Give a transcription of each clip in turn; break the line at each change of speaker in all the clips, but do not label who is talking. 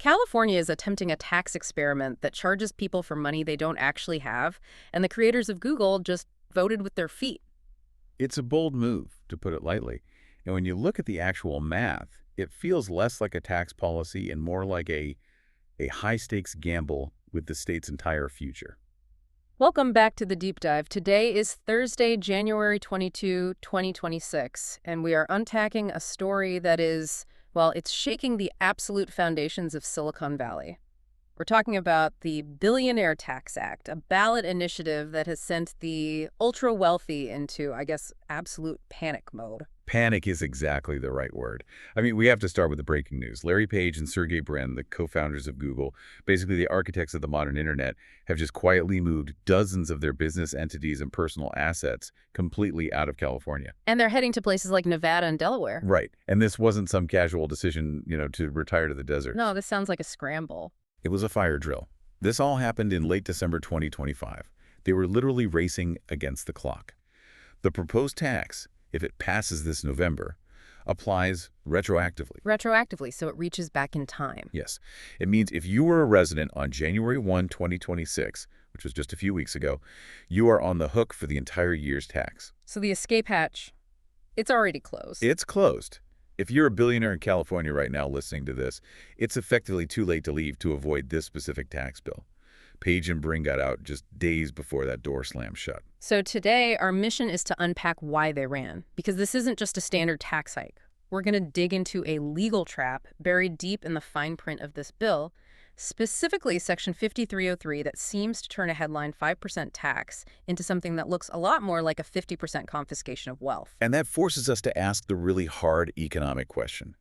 California is attempting a tax experiment that charges people for money they don't actually have, and the creators of Google just voted with their feet.
It's a bold move, to put it lightly. And when you look at the actual math, it feels less like a tax policy and more like a high-stakes gamble with the state's entire future.
Welcome back to the Deep Dive. Today is Thursday, January 22, 2026, and we are unpacking a story that is, well, it's shaking the absolute foundations of Silicon Valley. We're talking about the Billionaire Tax Act, a ballot initiative that has sent the ultra-wealthy into, I guess, absolute panic mode.
Panic is exactly the right word. I mean, we have to start with the breaking news. Larry Page and Sergey Brin, the co-founders of Google, basically the architects of the modern internet, have just quietly moved dozens of their business entities and personal assets completely out of California.
And they're heading to places like Nevada and Delaware.
Right. And this wasn't some casual decision, to retire to the desert.
No, this sounds like a scramble.
It was a fire drill. This all happened in late December 2025. They were literally racing against the clock. The proposed tax, if it passes this November, applies retroactively.
Retroactively, so it reaches back in time.
Yes. It means if you were a resident on January 1, 2026, which was just a few weeks ago, you are on the hook for the entire year's tax.
So the escape hatch, it's already closed.
It's closed. If you're a billionaire in California right now listening to this, it's effectively too late to leave to avoid this specific tax bill. Page and Brin got out just days before that door slammed shut.
So today, our mission is to unpack why they ran, because this isn't just a standard tax hike. We're going to dig into a legal trap buried deep in the fine print of this bill, specifically Section 5303 that seems to turn a headline 5% tax into something that looks a lot more like a 50% confiscation of wealth.
And that forces us to ask the really hard economic question.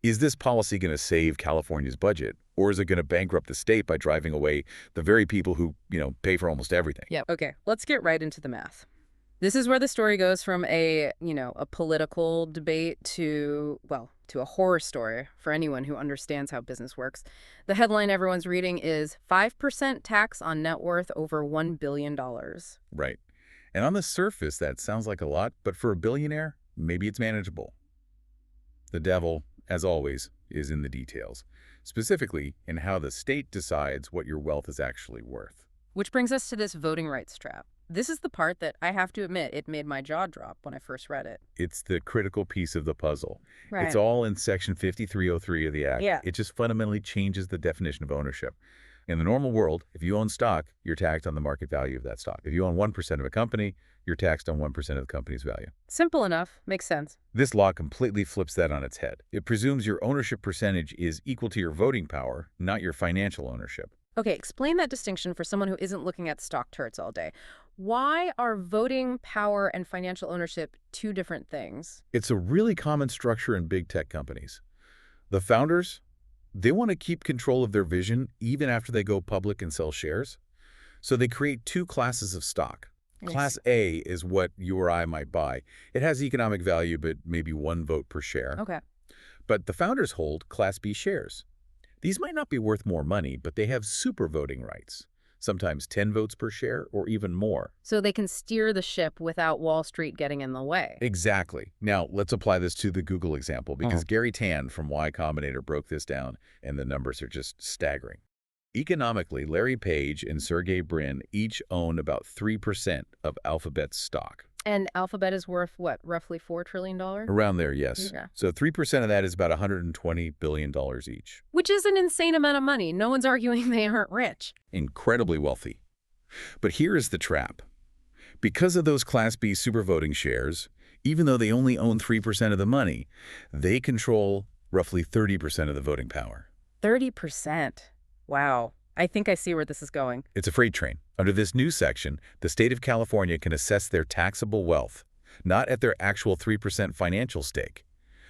Is this policy going to save California's budget, or is it going to bankrupt the state by driving away the very people who, pay for almost everything?
Yeah, okay, let's get right into the math. This is where the story goes from a political debate to a horror story for anyone who understands how business works. The headline everyone's reading is 5% tax on net worth over $1 billion.
Right. And on the surface, that sounds like a lot, but for a billionaire, maybe it's manageable. The devil, as always, is in the details, specifically in how the state decides what your wealth is actually worth.
Which brings us to this voting rights trap. This is the part that I have to admit, it made my jaw drop when I first read it.
It's the critical piece of the puzzle.
Right.
It's all in Section 5303 of the Act.
Yeah.
It just fundamentally changes the definition of ownership. In the normal world, if you own stock, you're taxed on the market value of that stock. If you own 1% of a company, you're taxed on 1% of the company's value.
Simple enough. Makes sense.
This law completely flips that on its head. It presumes your ownership percentage is equal to your voting power, not your financial ownership.
Okay, explain that distinction for someone who isn't looking at stock charts all day. Why are voting power and financial ownership two different things?
It's a really common structure in big tech companies. The founders, they want to keep control of their vision even after they go public and sell shares. So they create two classes of stock.
Yes.
Class A is what you or I might buy. It has economic value, but maybe one vote per share.
Okay.
But the founders hold Class B shares. These might not be worth more money, but they have super voting rights, sometimes 10 votes per share or even more.
So they can steer the ship without Wall Street getting in the way.
Exactly. Now, let's apply this to the Google example, because Gary Tan from Y Combinator broke this down, and the numbers are just staggering. Economically, Larry Page and Sergey Brin each own about 3% of Alphabet's stock.
And Alphabet is worth, what, roughly $4 trillion?
Around there, yes.
Yeah.
So 3% of that is about $120 billion each.
Which is an insane amount of money. No one's arguing they aren't rich.
Incredibly wealthy. But here is the trap. Because of those Class B supervoting shares, even though they only own 3% of the money, they control roughly 30% of the voting power.
30%. Wow. I think I see where this is going.
It's a freight train. Under this new section, the state of California can assess their taxable wealth, not at their actual 3% financial stake,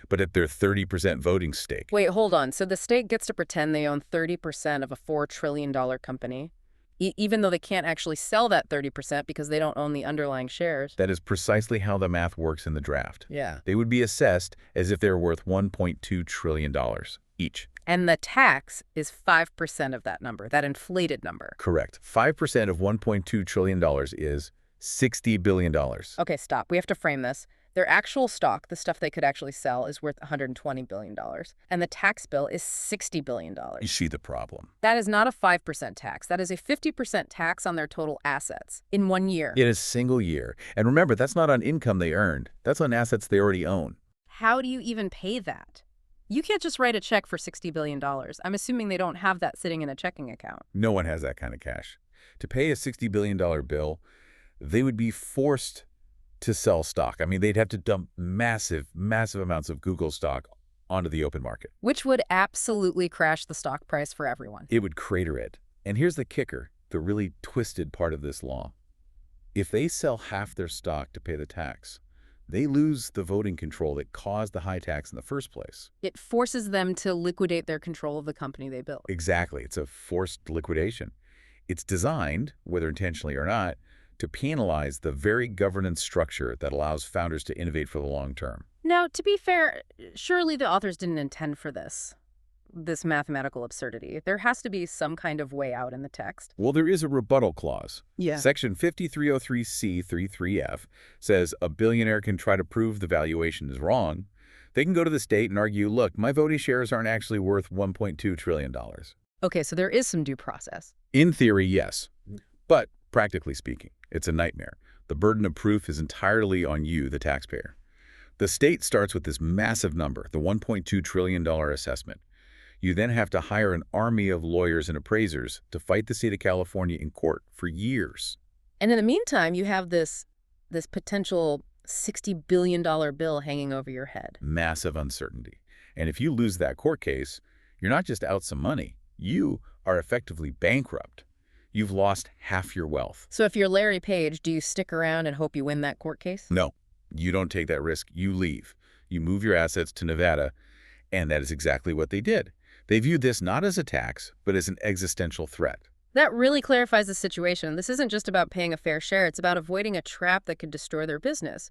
but at their 30% voting stake.
Wait, hold on. So the state gets to pretend they own 30% of a $4 trillion company, even though they can't actually sell that 30% because they don't own the underlying shares.
That is precisely how the math works in the draft.
Yeah.
They would be assessed as if they're worth $1.2 trillion each.
And the tax is 5% of that number, that inflated number.
Correct. 5% of $1.2 trillion is $60 billion.
Okay, stop. We have to frame this. Their actual stock, the stuff they could actually sell, is worth $120 billion. And the tax bill is $60 billion.
You see the problem.
That is not a 5% tax. That is a 50% tax on their total assets in 1 year.
In a single year. And remember, that's not on income they earned. That's on assets they already own.
How do you even pay that? You can't just write a check for $60 billion. I'm assuming they don't have that sitting in a checking account.
No one has that kind of cash. To pay a $60 billion bill, they would be forced to sell stock. I mean, they'd have to dump massive, massive amounts of Google stock onto the open market.
Which would absolutely crash the stock price for everyone.
It would crater it. And here's the kicker, the really twisted part of this law. If they sell half their stock to pay the tax, they lose the voting control that caused the high tax in the first place.
It forces them to liquidate their control of the company they built.
Exactly. It's a forced liquidation. It's designed, whether intentionally or not, to penalize the very governance structure that allows founders to innovate for the long term.
Now, to be fair, surely the authors didn't intend for this mathematical absurdity. There has to be some kind of way out in the text.
Well, there is a rebuttal clause.
Yeah.
Section 5303C33F says a billionaire can try to prove the valuation is wrong. They can go to the state and argue, look, my voting shares aren't actually worth $1.2 trillion.
Okay, so there is some due process.
In theory, yes. But practically speaking, it's a nightmare. The burden of proof is entirely on you, the taxpayer. The state starts with this massive number, the $1.2 trillion assessment. You then have to hire an army of lawyers and appraisers to fight the state of California in court for years.
And in the meantime, you have this potential $60 billion bill hanging over your head.
Massive uncertainty. And if you lose that court case, you're not just out some money. You are effectively bankrupt. You've lost half your wealth.
So if you're Larry Page, do you stick around and hope you win that court case?
No, you don't take that risk. You leave. You move your assets to Nevada, and that is exactly what they did. They viewed this not as a tax, but as an existential threat.
That really clarifies the situation. This isn't just about paying a fair share. It's about avoiding a trap that could destroy their business.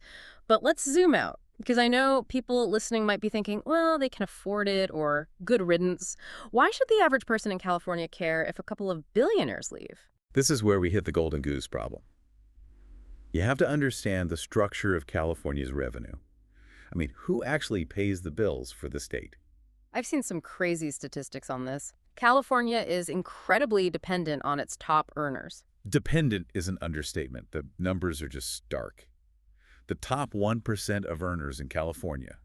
But let's zoom out, because I know people listening might be thinking, well, they can afford it, or good riddance. Why should the average person in California care if a couple of billionaires leave?
This is where we hit the golden goose problem. You have to understand the structure of California's revenue. I mean, who actually pays the bills for the state?
I've seen some crazy statistics on this. California is incredibly dependent on its top earners.
Dependent is an understatement. The numbers are just stark. The top 1% of earners in California,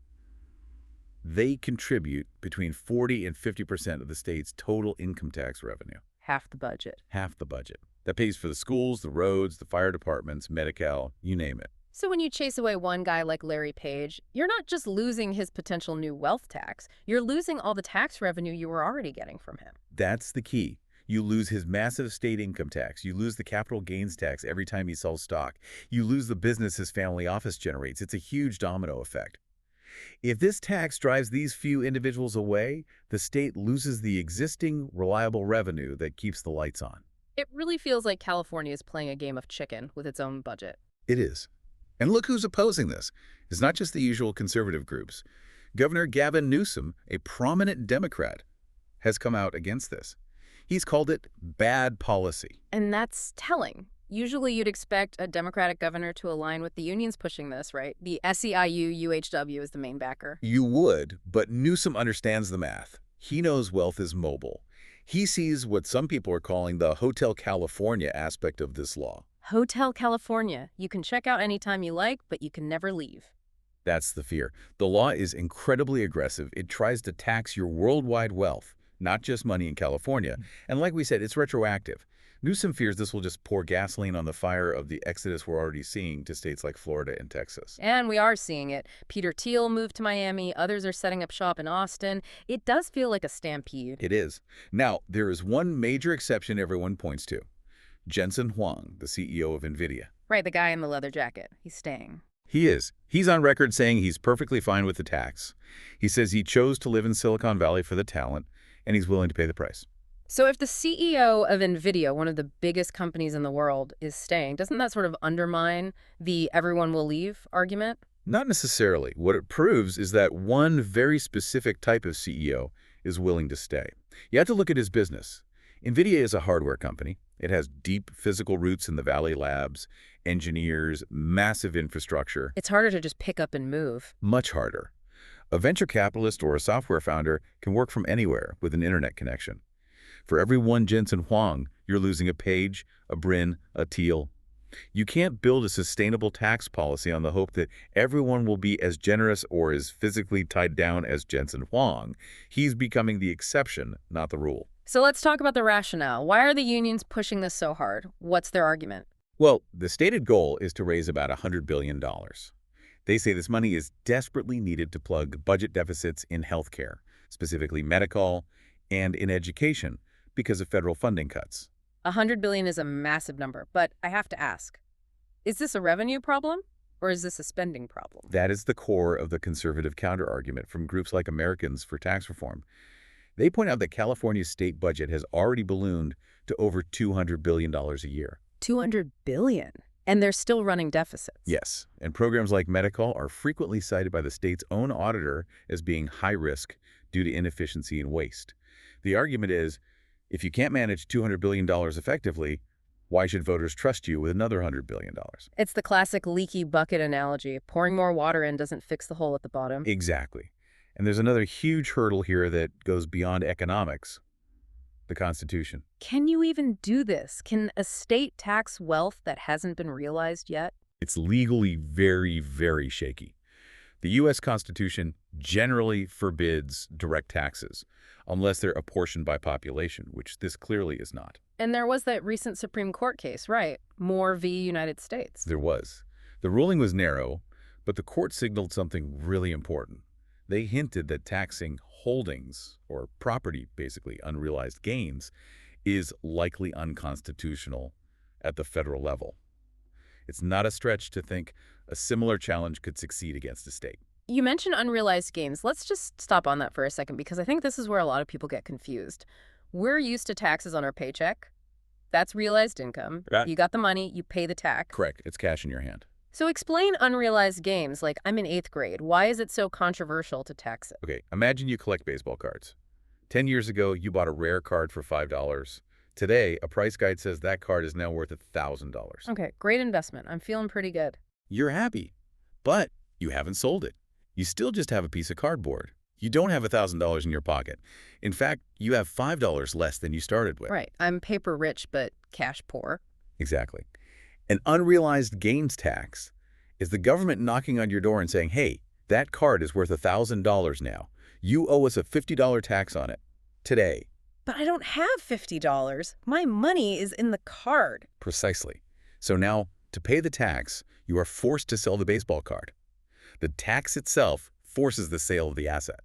they contribute between 40 and 50% of the state's total income tax revenue.
Half the budget.
Half the budget. That pays for the schools, the roads, the fire departments, Medi-Cal, you name it.
So when you chase away one guy like Larry Page, you're not just losing his potential new wealth tax. You're losing all the tax revenue you were already getting from him.
That's the key. You lose his massive state income tax. You lose the capital gains tax every time he sells stock. You lose the business his family office generates. It's a huge domino effect. If this tax drives these few individuals away, the state loses the existing reliable revenue that keeps the lights on.
It really feels like California is playing a game of chicken with its own budget.
It is. And look who's opposing this. It's not just the usual conservative groups. Governor Gavin Newsom, a prominent Democrat, has come out against this. He's called it bad policy.
And that's telling. Usually you'd expect a Democratic governor to align with the unions pushing this, right? The SEIU UHW is the main backer.
You would, but Newsom understands the math. He knows wealth is mobile. He sees what some people are calling the Hotel California aspect of this law.
Hotel California. You can check out anytime you like, but you can never leave.
That's the fear. The law is incredibly aggressive. It tries to tax your worldwide wealth, not just money in California. And like we said, it's retroactive. Newsom fears this will just pour gasoline on the fire of the exodus we're already seeing to states like Florida and Texas.
And we are seeing it. Peter Thiel moved to Miami. Others are setting up shop in Austin. It does feel like a stampede.
It is. Now, there is one major exception everyone points to. Jensen Huang, the CEO of NVIDIA.
Right, the guy in the leather jacket. He's staying.
He is. He's on record saying he's perfectly fine with the tax. He says he chose to live in Silicon Valley for the talent, and he's willing to pay the price.
So if the CEO of NVIDIA, one of the biggest companies in the world, is staying, doesn't that sort of undermine the everyone will leave argument?
Not necessarily. What it proves is that one very specific type of CEO is willing to stay. You have to look at his business. NVIDIA is a hardware company. It has deep physical roots in the Valley labs, engineers, massive infrastructure.
It's harder to just pick up and move.
Much harder. A venture capitalist or a software founder can work from anywhere with an internet connection. For every one Jensen Huang, you're losing a Page, a Brin, a Thiel. You can't build a sustainable tax policy on the hope that everyone will be as generous or as physically tied down as Jensen Huang. He's becoming the exception, not the rule.
So let's talk about the rationale. Why are the unions pushing this so hard? What's their argument?
Well, the stated goal is to raise about $100 billion. They say this money is desperately needed to plug budget deficits in healthcare, specifically medical, and in education, because of federal funding cuts.
$100 billion is a massive number, but I have to ask, is this a revenue problem or is this a spending problem?
That is the core of the conservative counterargument from groups like Americans for Tax Reform. They point out that California's state budget has already ballooned to over $200 billion a year.
$200 billion? And they're still running deficits.
Yes, and programs like Medical are frequently cited by the state's own auditor as being high risk due to inefficiency and waste. The argument is, if you can't manage $200 billion effectively, why should voters trust you with another $100 billion?
It's the classic leaky bucket analogy. Pouring more water in doesn't fix the hole at the bottom.
Exactly. And there's another huge hurdle here that goes beyond economics: the Constitution.
Can you even do this? Can a state tax wealth that hasn't been realized yet?
It's legally very, very shaky. The U.S. Constitution generally forbids direct taxes, unless they're apportioned by population, which this clearly is not.
And there was that recent Supreme Court case, right? Moore v. United States.
There was. The ruling was narrow, but the court signaled something really important. They hinted that taxing holdings, or property, basically unrealized gains, is likely unconstitutional at the federal level. It's not a stretch to think a similar challenge could succeed against a state.
You mentioned unrealized gains. Let's just stop on that for a second, because I think this is where a lot of people get confused. We're used to taxes on our paycheck. That's realized income.
Right.
You got the money, you pay the tax.
Correct. It's cash in your hand.
So explain unrealized gains. Like, I'm in 8th grade. Why is it so controversial to tax it?
Okay, imagine you collect baseball cards. 10 years ago, you bought a rare card for $5. Today, a price guide says that card is now worth $1,000.
Okay, great investment. I'm feeling pretty good.
You're happy, but you haven't sold it. You still just have a piece of cardboard. You don't have $1,000 in your pocket. In fact, you have $5 less than you started with.
Right. I'm paper rich, but cash poor.
Exactly. An unrealized gains tax is the government knocking on your door and saying, hey, that card is worth $1,000 now. You owe us a $50 tax on it today.
But I don't have $50. My money is in the card.
Precisely. So now, to pay the tax, you are forced to sell the baseball card. The tax itself forces the sale of the asset.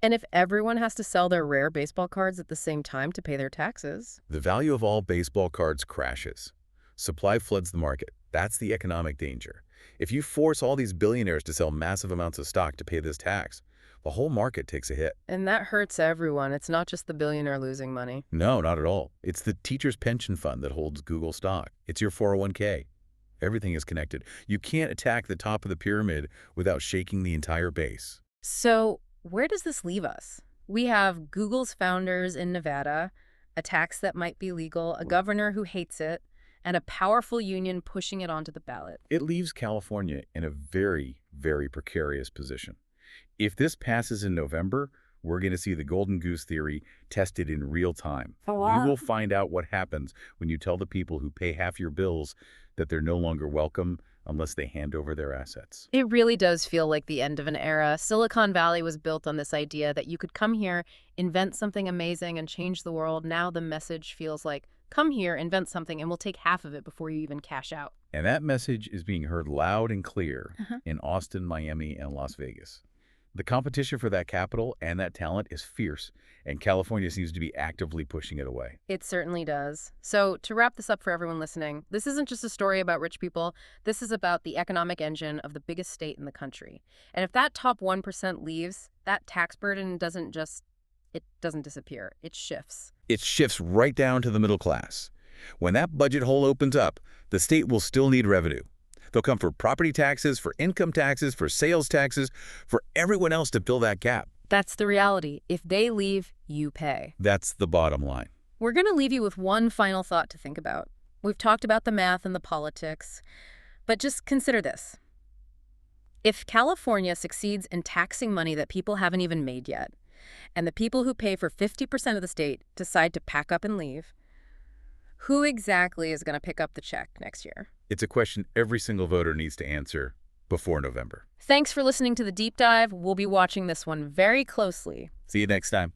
And if everyone has to sell their rare baseball cards at the same time to pay their taxes?
The value of all baseball cards crashes. Supply floods the market. That's the economic danger. If you force all these billionaires to sell massive amounts of stock to pay this tax, the whole market takes a hit.
And that hurts everyone. It's not just the billionaire losing money.
No, not at all. It's the teacher's pension fund that holds Google stock. It's your 401k. Everything is connected. You can't attack the top of the pyramid without shaking the entire base.
So where does this leave us? We have Google's founders in Nevada, a tax that might be legal, a governor who hates it, and a powerful union pushing it onto the ballot.
It leaves California in a very, very precarious position. If this passes in November, we're going to see the golden goose theory tested in real time. You will find out what happens when you tell the people who pay half your bills that they're no longer welcome unless they hand over their assets.
It really does feel like the end of an era. Silicon Valley was built on this idea that you could come here, invent something amazing, and change the world. Now the message feels like, come here, invent something, and we'll take half of it before you even cash out.
And that message is being heard loud and clear in Austin, Miami, and Las Vegas. The competition for that capital and that talent is fierce, and California seems to be actively pushing it away.
It certainly does. So to wrap this up for everyone listening, this isn't just a story about rich people. This is about the economic engine of the biggest state in the country. And if that top 1% leaves, that tax burden doesn't disappear. It shifts.
It shifts right down to the middle class. When that budget hole opens up, the state will still need revenue. They'll come for property taxes, for income taxes, for sales taxes, for everyone else to fill that gap.
That's the reality. If they leave, you pay.
That's the bottom line.
We're going to leave you with one final thought to think about. We've talked about the math and the politics, but just consider this. If California succeeds in taxing money that people haven't even made yet, and the people who pay for 50% of the state decide to pack up and leave, who exactly is going to pick up the check next year?
It's a question every single voter needs to answer before November.
Thanks for listening to The Deep Dive. We'll be watching this one very closely.
See you next time.